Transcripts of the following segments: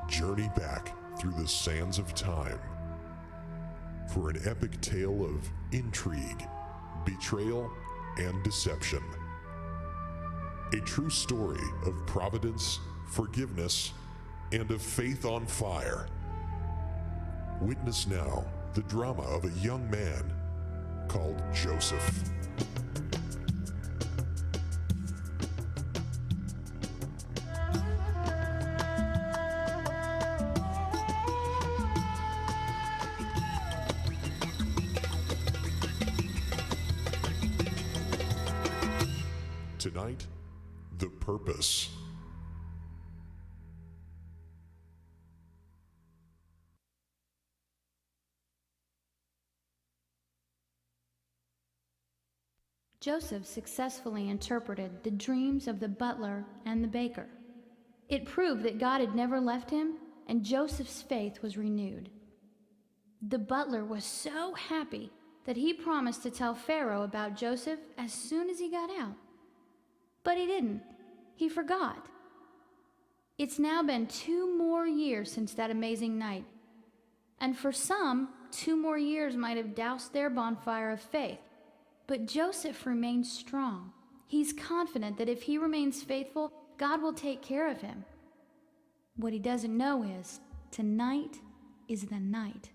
journey back through the sands of time for an epic tale of intrigue, betrayal, and deception. A true story of providence, forgiveness, and of faith on fire. Witness now the drama of a young man called Joseph. Tonight, The Purpose. Joseph successfully interpreted the dreams of the butler and the baker. It proved that God had never left him, and Joseph's faith was renewed. The butler was so happy that he promised to tell Pharaoh about Joseph as soon as he got out. But he didn't. He forgot. It's now been 2 more years since that amazing night. And for some, 2 more years might have doused their bonfire of faith. But Joseph remains strong. He's confident that if he remains faithful, God will take care of him. What he doesn't know is, tonight is the night.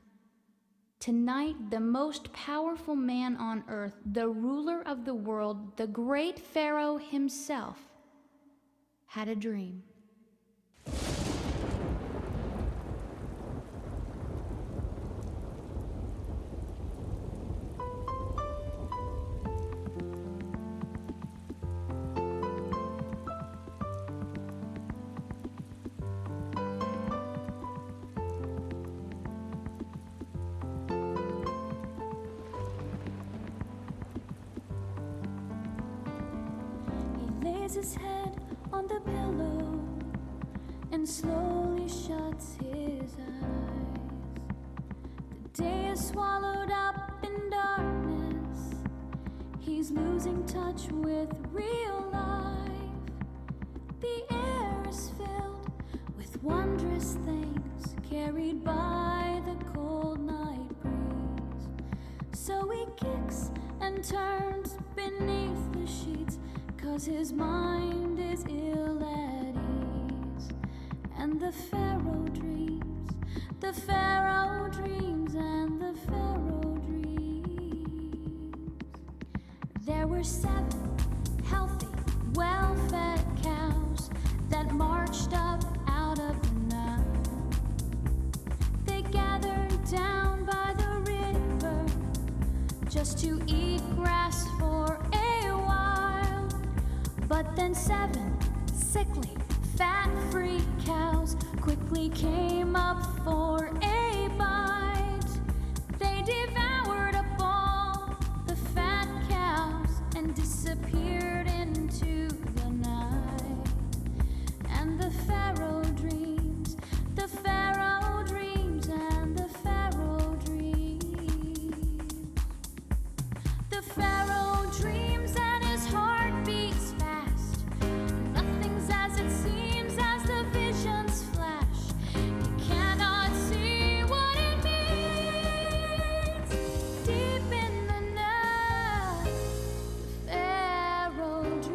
Tonight, the most powerful man on earth, the ruler of the world, the great Pharaoh himself, had a dream. His head on the pillow and slowly shuts his eyes. The day is swallowed up in darkness. He's losing touch with real life. The air is filled with wondrous things carried by the cold night breeze. So he kicks and turns beneath the sheets, 'cause his mind is ill at ease. And the Pharaoh dreams, the Pharaoh dreams, and the Pharaoh dreams. There were 7 healthy, well-fed cows that marched up out of the Nile. They gathered down by the river just to eat grass for a while. But then 7 sickly, fat-free cows quickly came up for a bite. They devoured up all the fat cows and disappeared into the night. And the Pharaoh dreams, the Pharaoh dreams, and the Pharaoh dreams. The Pharaoh dreams and his heart beats fast. Nothing's as it seems as the visions flash. He cannot see what it means. Deep in the night, the Pharaoh dreams.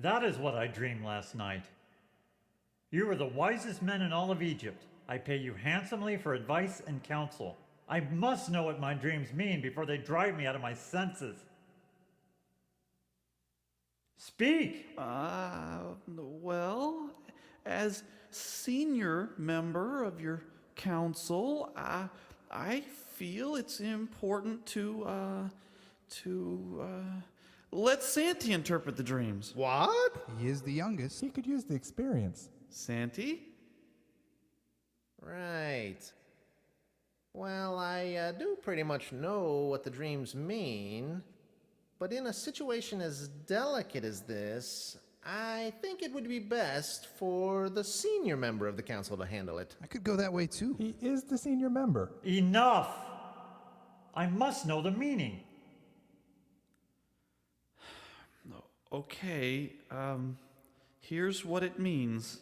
That is what I dreamed last night. You are the wisest men in all of Egypt. I pay you handsomely for advice and counsel. I must know what my dreams mean before they drive me out of my senses. Speak! Well, as senior member of your council, I feel it's important to let Santi interpret the dreams. What? He is the youngest. He could use the experience. Santi? Right. Well, I do pretty much know what the dreams mean, but in a situation as delicate as this, I think it would be best for the senior member of the council to handle it. I could go that way too. He is the senior member. Enough! I must know the meaning. Okay, here's what it means.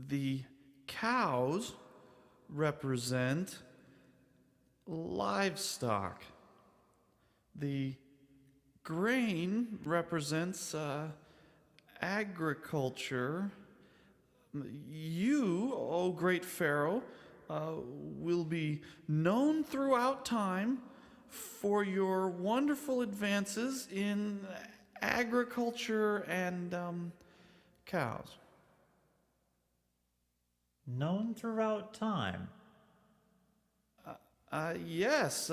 The cows represent livestock. The grain represents agriculture. You, O great Pharaoh, will be known throughout time for your wonderful advances in agriculture and cows. Known throughout time. Yes,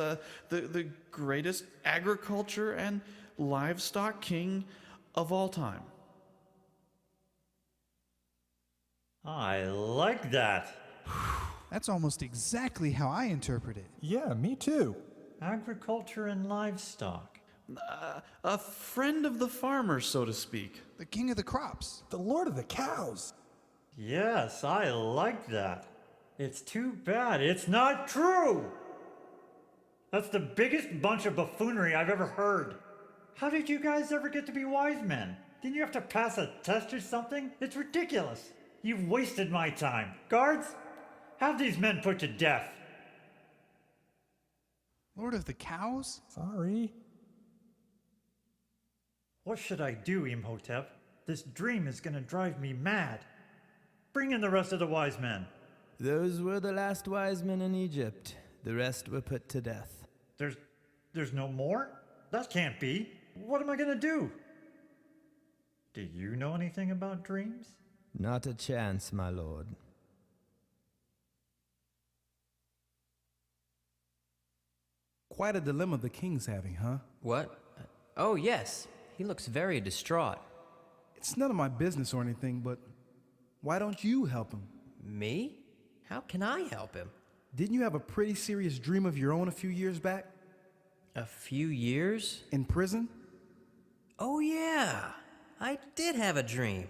the greatest agriculture and livestock king of all time. I like that. That's almost exactly how I interpret it. Yeah, me too. Agriculture and livestock. A friend of the farmer, so to speak. The king of the crops. The Lord of the Cows. Yes, I like that. It's too bad it's not true. That's the biggest bunch of buffoonery I've ever heard. How did you guys ever get to be wise men? Didn't you have to pass a test or something? It's ridiculous. You've wasted my time. Guards, have these men put to death. Lord of the cows? Sorry. What should I do, Imhotep? This dream is gonna drive me mad. Bring in the rest of the wise men. Those were the last wise men in Egypt. The rest were put to death. There's no more? That can't be. What am I gonna do? Do you know anything about dreams? Not a chance, my lord. Quite a dilemma the king's having, huh? What? Oh, yes. He looks very distraught. It's none of my business or anything, but why don't you help him? Me? How can I help him? Didn't you have a pretty serious dream of your own a few years back? A few years? In prison? Oh, yeah. I did have a dream.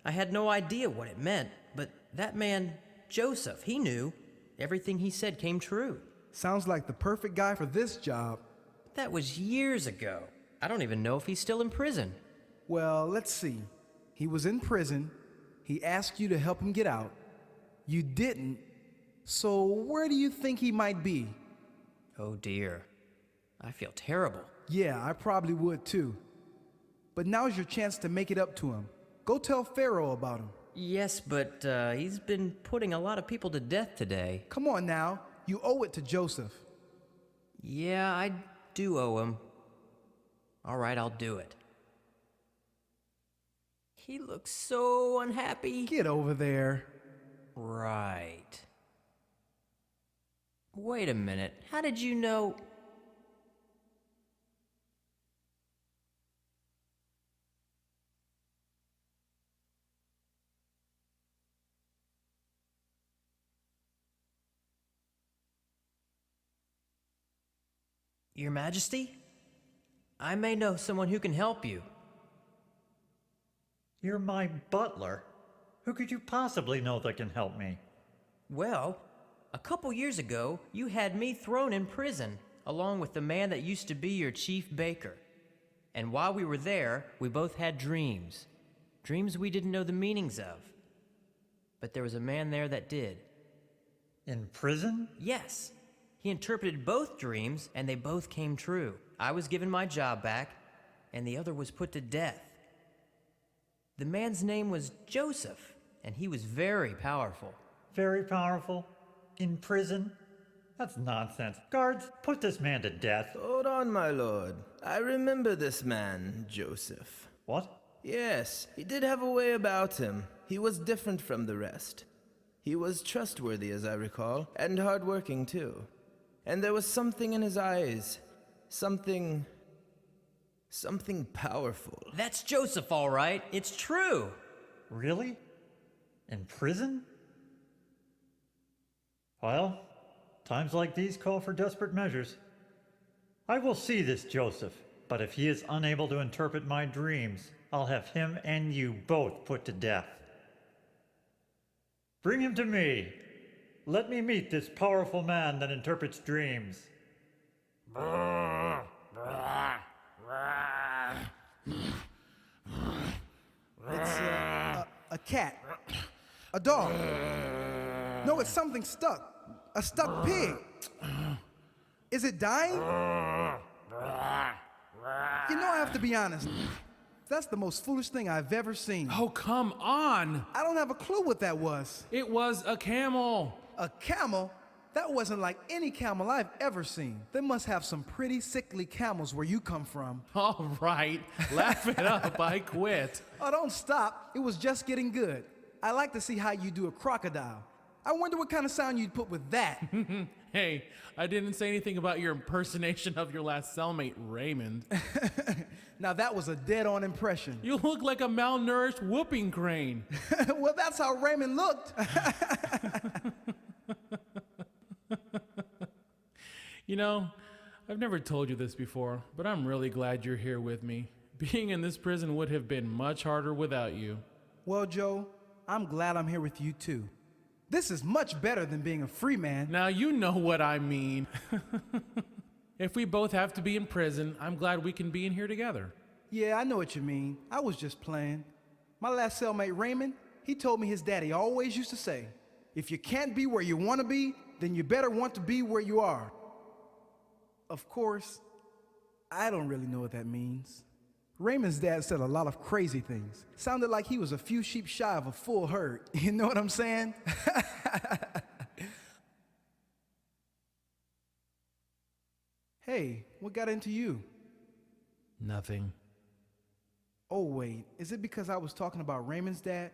I had no idea what it meant, but that man, Joseph, he knew. Everything he said came true. Sounds like the perfect guy for this job. That was years ago. I don't even know if he's still in prison. Well, let's see. He was in prison. He asked you to help him get out. You didn't. So where do you think he might be? Oh, dear. I feel terrible. Yeah, I probably would too. But now's your chance to make it up to him. Go tell Pharaoh about him. Yes, but he's been putting a lot of people to death today. Come on now. You owe it to Joseph. Yeah, I do owe him. All right, I'll do it. He looks so unhappy. Get over there. Right. Wait a minute. How did you know? Your Majesty? I may know someone who can help you. You're my butler. Who could you possibly know that can help me? Well, a couple years ago, you had me thrown in prison, along with the man that used to be your chief baker. And while we were there, we both had dreams. Dreams we didn't know the meanings of. But there was a man there that did. In prison? Yes. He interpreted both dreams, and they both came true. I was given my job back, and the other was put to death. The man's name was Joseph, and he was very powerful. Very powerful? In prison? That's nonsense. Guards, put this man to death. Hold on, my lord. I remember this man, Joseph. What? Yes, he did have a way about him. He was different from the rest. He was trustworthy, as I recall, and hardworking, too. And there was something in his eyes. Something powerful. That's Joseph, all right. It's true. Really? In prison? Well, times like these call for desperate measures. I will see this Joseph, but if he is unable to interpret my dreams, I'll have him and you both put to death. Bring him to me. Let me meet this powerful man that interprets dreams. It's a cat. A dog. No, it's something stuck. A stuck pig. Is it dying? You know, I have to be honest. That's the most foolish thing I've ever seen. Oh, come on! I don't have a clue what that was. It was a camel! A camel? That wasn't like any camel I've ever seen. They must have some pretty sickly camels where you come from. All right, laugh it up, I quit. Oh, don't stop. It was just getting good. I like to see how you do a crocodile. I wonder what kind of sound you'd put with that. Hey, I didn't say anything about your impersonation of your last cellmate, Raymond. Now that was a dead-on impression. You look like a malnourished whooping crane. Well, that's how Raymond looked. You know, I've never told you this before, but I'm really glad you're here with me. Being in this prison would have been much harder without you. Well, Joe, I'm glad I'm here with you too. This is much better than being a free man. Now you know what I mean. If we both have to be in prison, I'm glad we can be in here together. Yeah, I know what you mean. I was just playing. My last cellmate, Raymond, he told me his daddy always used to say, if you can't be where you want to be, then you better want to be where you are. Of course, I don't really know what that means. Raymond's dad said a lot of crazy things. Sounded like he was a few sheep shy of a full herd. You know what I'm saying? Hey, what got into you? Nothing. Oh, wait, is it because I was talking about Raymond's dad?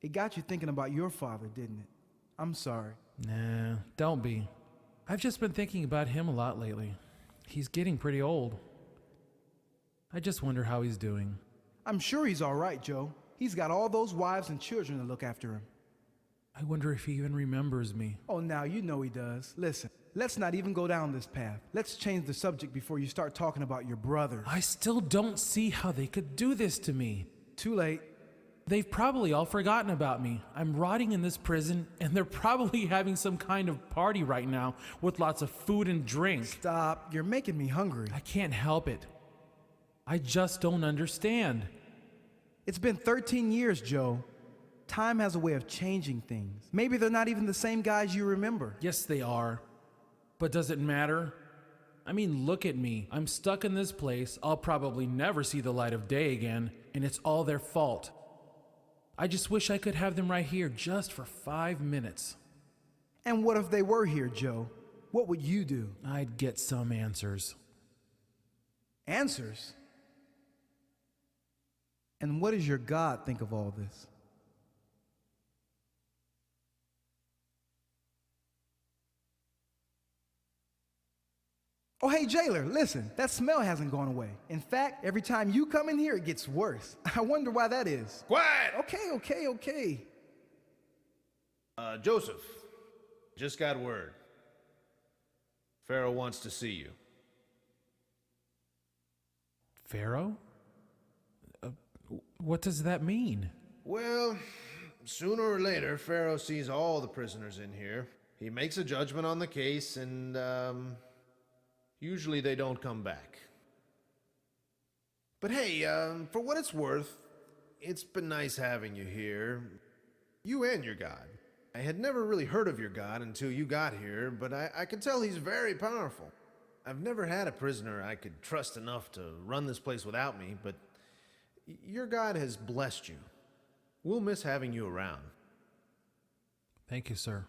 It got you thinking about your father, didn't it? I'm sorry. Nah, don't be. I've just been thinking about him a lot lately. He's getting pretty old. I just wonder how he's doing. I'm sure he's all right, Joe. He's got all those wives and children to look after him. I wonder if he even remembers me. Oh, now you know he does. Listen, let's not even go down this path. Let's change the subject before you start talking about your brother. I still don't see how they could do this to me. Too late. They've probably all forgotten about me. I'm rotting in this prison, and they're probably having some kind of party right now with lots of food and drink. Stop. You're making me hungry. I can't help it. I just don't understand. It's been 13 years, Joe. Time has a way of changing things. Maybe they're not even the same guys you remember. Yes, they are. But does it matter? I mean, look at me. I'm stuck in this place. I'll probably never see the light of day again, and it's all their fault. I just wish I could have them right here just for 5 minutes. And what if they were here, Joe? What would you do? I'd get some answers. Answers? And what does your God think of all this? Oh, hey, jailer, listen, that smell hasn't gone away. In fact, every time you come in here, it gets worse. I wonder why that is. Quiet! Okay. Joseph, just got word. Pharaoh wants to see you. Pharaoh? What does that mean? Well, sooner or later, Pharaoh sees all the prisoners in here. He makes a judgment on the case, and, usually they don't come back. But hey, for what it's worth, it's been nice having you here. You and your god. I had never really heard of your god until you got here, but I could tell he's very powerful. I've never had a prisoner I could trust enough to run this place without me, but your god has blessed you. We'll miss having you around. Thank you, sir.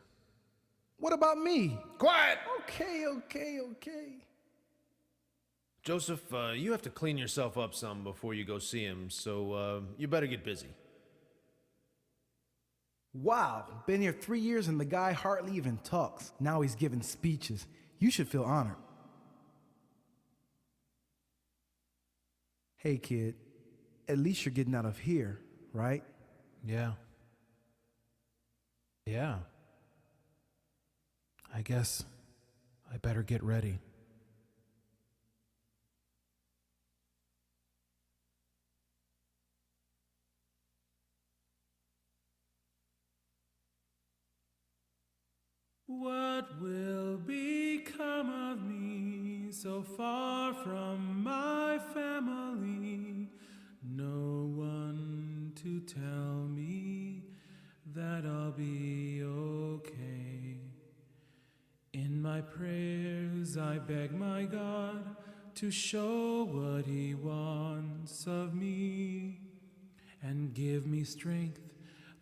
What about me? Quiet! Okay. Joseph, you have to clean yourself up some before you go see him, so you better get busy. Wow, been here 3 years and the guy hardly even talks. Now he's giving speeches. You should feel honored. Hey, kid, at least you're getting out of here, right? Yeah. I guess I better get ready. What will become of me so far from my family? No one to tell me that I'll be okay. In my prayers I beg my God to show what He wants of me and give me strength,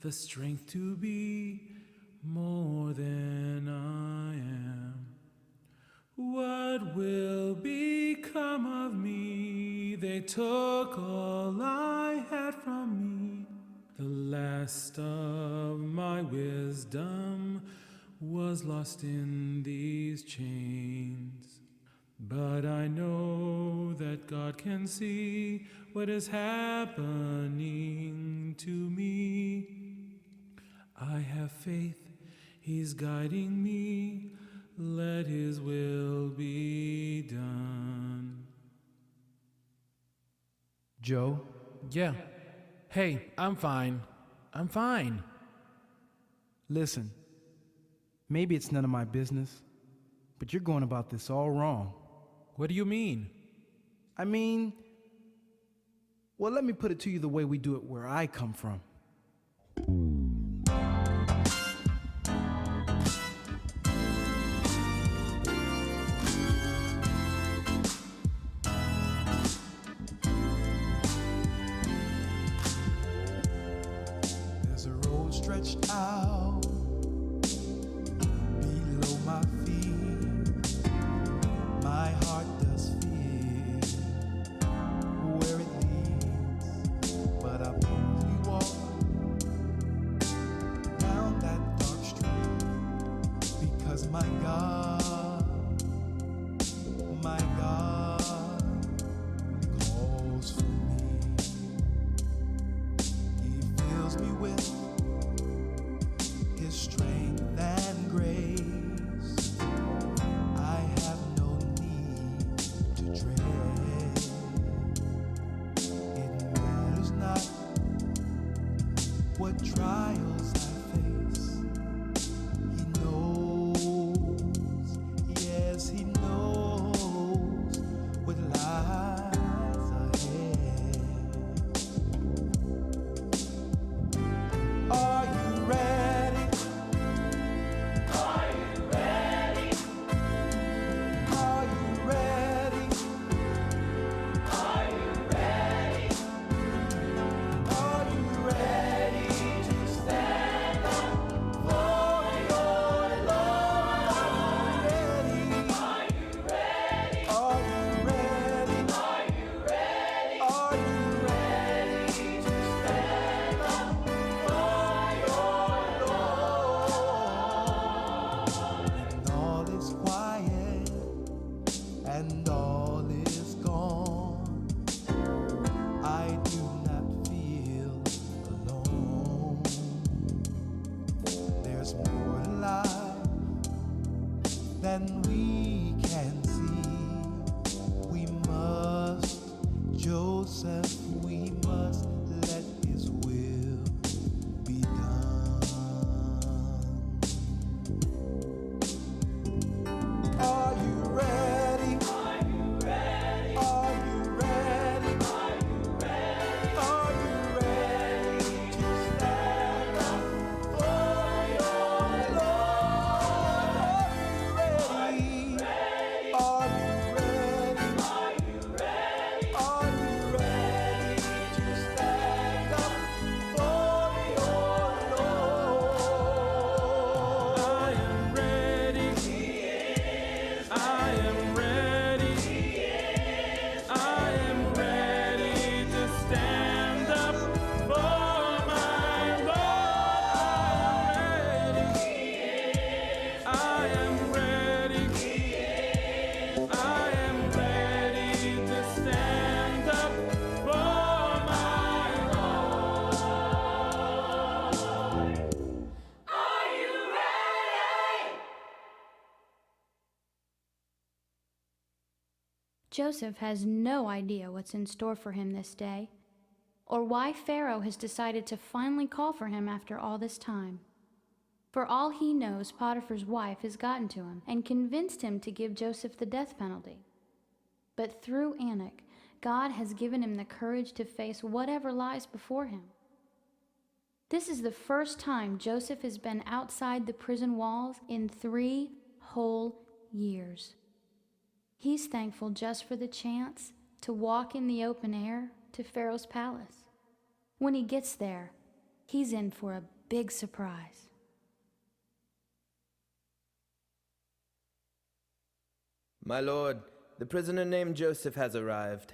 the strength to be more than I am. What will become of me? They took all I had from me. The last of my wisdom was lost in these chains. But I know that God can see what is happening to me. I have faith, He's guiding me. Let His will be done. Joe? Yeah. Hey, I'm fine. I'm fine. Listen, maybe it's none of my business, but you're going about this all wrong. What do you mean? I mean, well, let me put it to you the way we do it where I come from. There's a road stretched out below my feet. My heart does fear where it leads, but I boldly walk down that dark street because my God calls for me. He fills me with His strength and grace. I have no need to dread. It matters not what trials I face. He knows, yes, He knows what lies ahead. Are you ready? Are you ready? Are you ready? Are you ready? Are you ready to stand up for your Lord? Are you ready? Are you ready? Are you ready? Are you ready to stand up for your Lord? And all is quiet and all is gone. I do not feel alone. There's more to life than we can see. We must, Joseph, we must let His will be done. Are you ready? Are you ready? Are you ready? Are you ready? Are you ready to stand up for your Lord? Are you ready? Are you ready? Are you ready? Are you ready to stand up for your Lord? I am ready. I am ready. I am ready to stand up for my Lord. I am ready. I am ready to stand up for my Lord. Are you ready? Joseph has no idea what's in store for him this day, or why Pharaoh has decided to finally call for him after all this time. For all he knows, Potiphar's wife has gotten to him and convinced him to give Joseph the death penalty. But through Anak, God has given him the courage to face whatever lies before him. This is the first time Joseph has been outside the prison walls in 3 whole years. He's thankful just for the chance to walk in the open air to Pharaoh's palace. When he gets there, he's in for a big surprise. My lord, the prisoner named Joseph has arrived.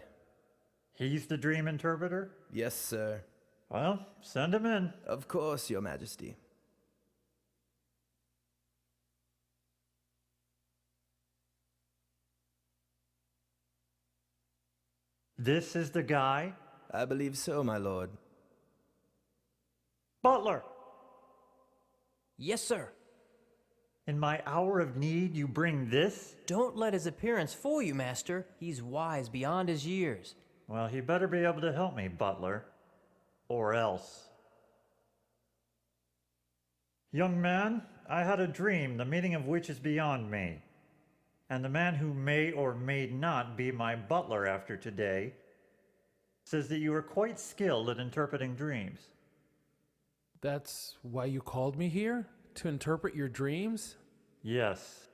He's the dream interpreter? Yes, sir. Well, send him in. Of course, your majesty. This is the guy? I believe so, my lord. Butler! Yes, sir. In my hour of need, you bring this? Don't let his appearance fool you, master. He's wise beyond his years. Well, he better be able to help me, butler. Or else. Young man, I had a dream, the meaning of which is beyond me. And the man who may or may not be my butler after today says that you are quite skilled at interpreting dreams. That's why you called me here? To interpret your dreams? Yes.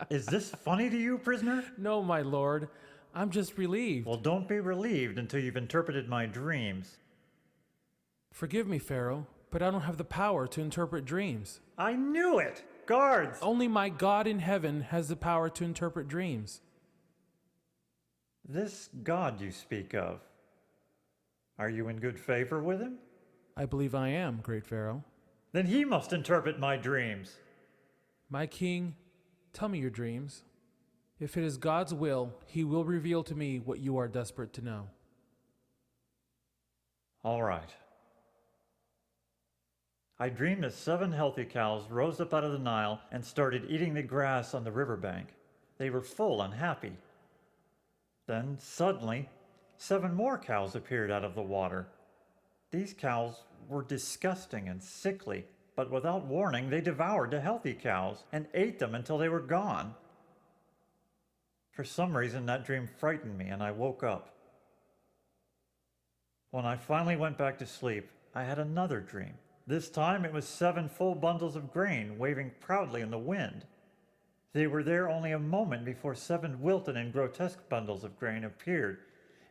Is this funny to you, prisoner? No, my lord. I'm just relieved. Well, don't be relieved until you've interpreted my dreams. Forgive me, Pharaoh, but I don't have the power to interpret dreams. I knew it! Guards! Only my God in heaven has the power to interpret dreams. This God you speak of, are you in good favor with him? I believe I am, great Pharaoh. Then he must interpret my dreams. My king, tell me your dreams. If it is God's will, he will reveal to me what you are desperate to know. All right. I dreamed that 7 healthy cows rose up out of the Nile and started eating the grass on the riverbank. They were full and happy. Then, suddenly, 7 more cows appeared out of the water. These cows were disgusting and sickly, but without warning, they devoured the healthy cows and ate them until they were gone. For some reason, that dream frightened me, and I woke up. When I finally went back to sleep, I had another dream. This time it was 7 full bundles of grain waving proudly in the wind. They were there only a moment before 7 wilted and grotesque bundles of grain appeared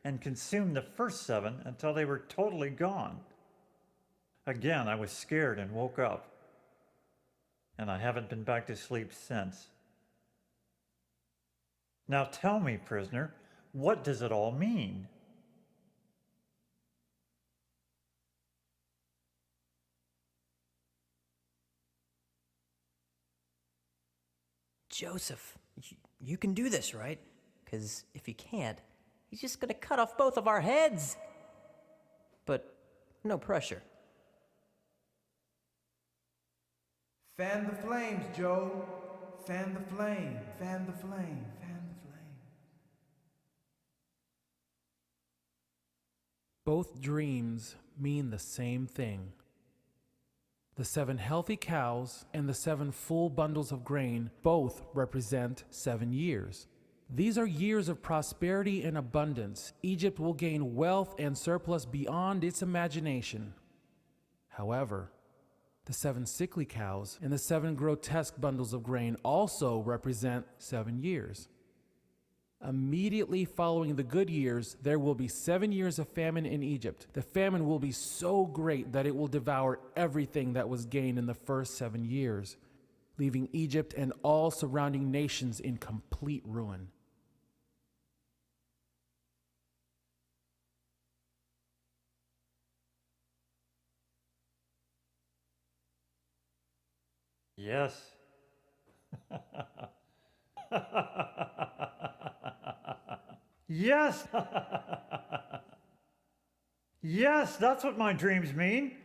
and consumed the first 7 until they were totally gone. Again, I was scared and woke up, and I haven't been back to sleep since. Now tell me, prisoner, what does it all mean? Joseph, you can do this, right? Because if you can't, he's just going to cut off both of our heads. But no pressure. Fan the flames, Joe. Fan the flame. Fan the flame. Fan the flame. Both dreams mean the same thing. The 7 healthy cows and the 7 full bundles of grain both represent 7 years. These are years of prosperity and abundance. Egypt will gain wealth and surplus beyond its imagination. However, the 7 sickly cows and the 7 grotesque bundles of grain also represent 7 years. Immediately following the good years, there will be 7 years of famine in Egypt. The famine will be so great that it will devour everything that was gained in the first 7 years, leaving Egypt and all surrounding nations in complete ruin. Yes. Yes! Yes, that's what my dreams mean.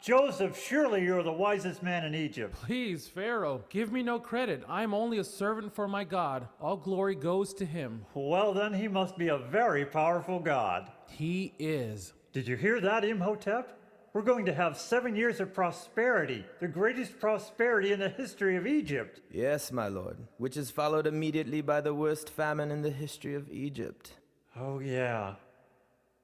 Joseph, surely you're the wisest man in Egypt. Please, Pharaoh, give me no credit. I'm only a servant for my God. All glory goes to him. Well, then he must be a very powerful God. He is. Did you hear that, Imhotep? We're going to have 7 years of prosperity, the greatest prosperity in the history of Egypt. Yes, my lord, which is followed immediately by the worst famine in the history of Egypt. Oh, yeah.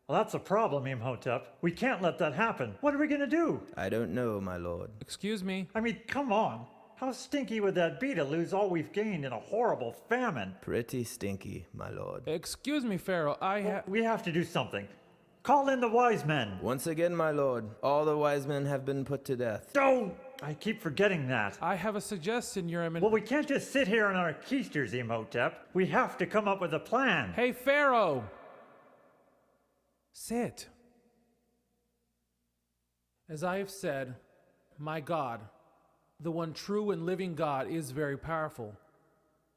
Well, that's a problem, Imhotep. We can't let that happen. What are we going to do? I don't know, my lord. Excuse me? I mean, come on. How stinky would that be to lose all we've gained in a horrible famine? Pretty stinky, my lord. Excuse me, Pharaoh, We have to do something. Call in the wise men. Once again, my lord, all the wise men have been put to death. Oh, I keep forgetting that. I have a suggestion, Your Eminence. Well, we can't just sit here on our keisters, Imhotep. We have to come up with a plan. Hey, Pharaoh! Sit. As I have said, my God, the one true and living God, is very powerful.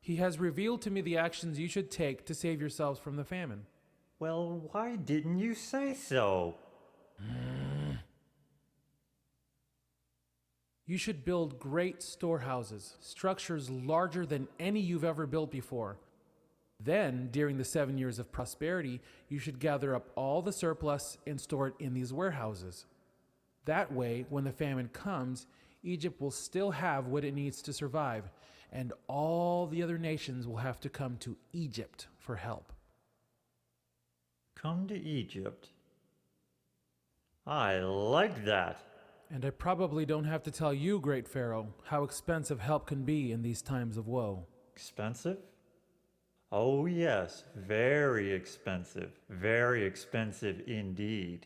He has revealed to me the actions you should take to save yourselves from the famine. Well, why didn't you say so? You should build great storehouses, structures larger than any you've ever built before. Then, during the 7 years of prosperity, you should gather up all the surplus and store it in these warehouses. That way, when the famine comes, Egypt will still have what it needs to survive, and all the other nations will have to come to Egypt for help. Come to Egypt? I like that. And I probably don't have to tell you, great Pharaoh, how expensive help can be in these times of woe. Expensive? Oh yes, very expensive indeed.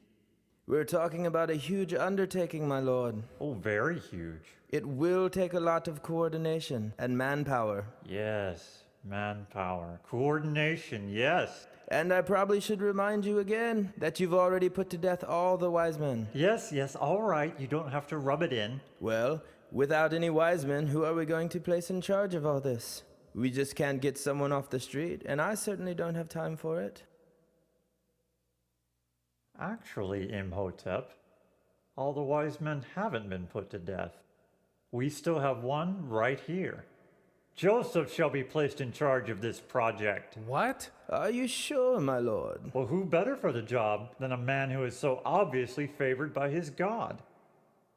We're talking about a huge undertaking, my lord. Oh, very huge. It will take a lot of coordination and manpower. Yes, manpower. Coordination, yes. And I probably should remind you again that you've already put to death all the wise men. Yes, all right. You don't have to rub it in. Well, without any wise men, who are we going to place in charge of all this? We just can't get someone off the street, and I certainly don't have time for it. Actually, Imhotep, all the wise men haven't been put to death. We still have one right here. Joseph shall be placed in charge of this project. What? Are you sure, my lord? Well, who better for the job than a man who is so obviously favored by his God?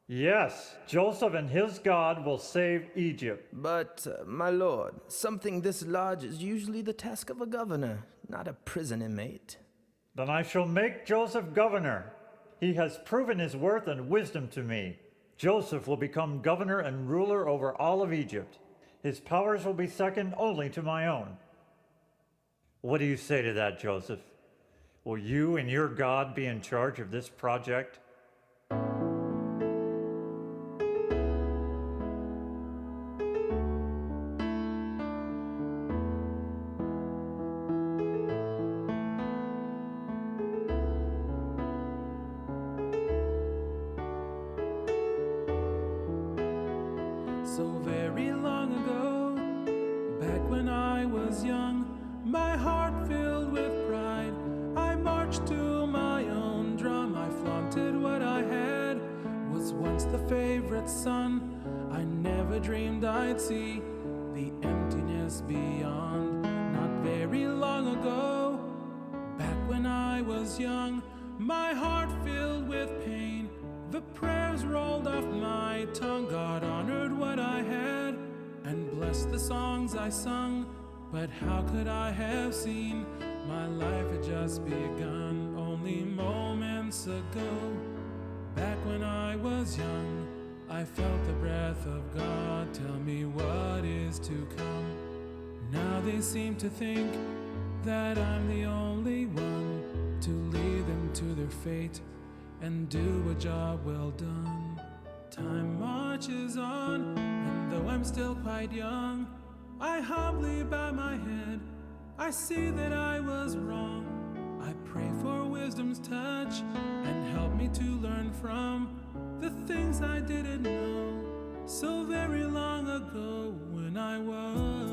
Yes, Joseph and his God will save Egypt. But, my lord, something this large is usually the task of a governor, not a prison inmate. Then I shall make Joseph governor. He has proven his worth and wisdom to me. Joseph will become governor and ruler over all of Egypt. His powers will be second only to my own. What do you say to that, Joseph? Will you and your God be in charge of this project? So very long ago, back when I was young, my heart filled with pride, I marched to my own drum. I flaunted what I had, was once the favorite son. I never dreamed I'd see the emptiness beyond. Not very long ago, back when I was young, my heart filled with pain, the prayers rolled off my tongue. God honored what I had and blessed the songs I sung. But how could I have seen my life had just begun only moments ago? Back when I was young, I felt the breath of God tell me what is to come. Now they seem to think that I'm the only one to lead them to their fate and do a job well done. Time marches on, and though I'm still quite young, I humbly bow my head. I see that I was wrong. I pray for wisdom's touch and help me to learn from the things I didn't know so very long ago when I was